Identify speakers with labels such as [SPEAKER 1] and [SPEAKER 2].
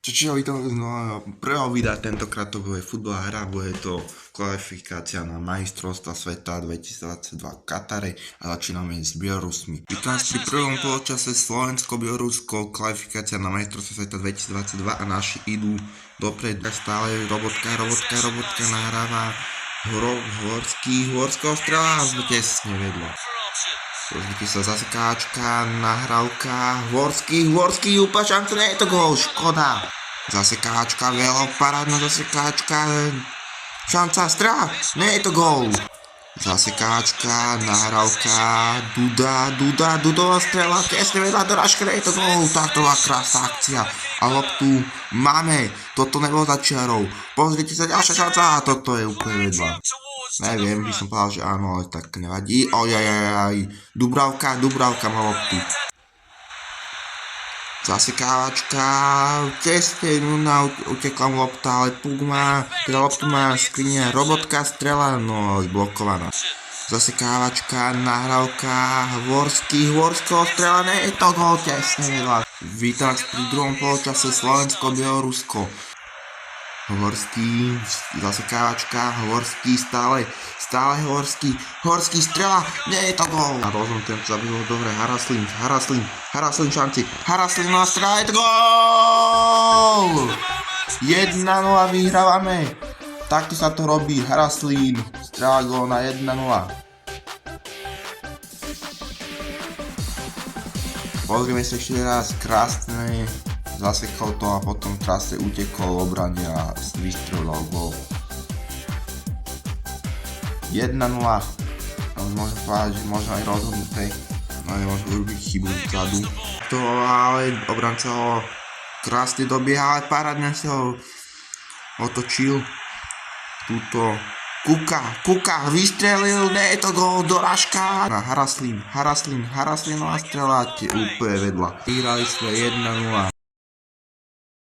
[SPEAKER 1] Čo to prvého vydať tentokrát to bude futbalová hra, bude to kvalifikácia na majstrovstva sveta 2022 v Katare a začíname s Bielorusmi. Vítam vás pri prvom poločase Slovensko-Bielorusko, kvalifikácia na majstrovstva sveta 2022 a naši idú dopredu. Stále robotka nahráva Horského strela a tesne vedľa. Pozrite sa, zasekáčka, nahrávka, Horský, úplne šanca, nie je to gól, škoda. Zasekáčka, veľa parádna zasekáčka, šanca, strela, nie je to gól. Zasekáčka, nahrávka, Dudová strela, tesne vedľa dorážka, nie je to gól. Takto bola krásna akcia a loptu máme, toto nebolo za čiarou. Pozrite sa, ďalšia šanca a toto je úplne vedľa. Neviem, by som povedal, že áno, ale tak nevadí. Ojajajaj, Dubravka má loptu. Zasekávačka, tesne utekla mu lopta, ale puk má, teda loptu má skriňa, robotka, strela, no blokovaná. Zasekávačka, nahrávka, Horského strela, nie je to gól, tesne vedľa. Vítam pri druhom poločase Slovensko-Bielorusko. Horský, zasekávačka, Horský, stále Horský, strela, nie je to gól. A rozhodnutem sa bylo dobre, Haraslin šanci, Haraslin na strela, je to gól! 1-0 vyhrávame, takto sa to robí, Haraslin, strela gól na 1-0. Pozrieme sa ešte raz, krásne. Zasekol to a potom krásne utekol obrane a vystrelil gól. 1-0. Môžem povedať, že možno aj rozhodnuté. No nemôžem urobiť chybu vzadu. To ale obranca ho krásne dobieha, ale parádne sa ho otočil. Tuto Kuka, vystrelil, nie je to gól, dorážka. Na Haraslin strela, úplne vedľa. Vyhrali sme 1-0.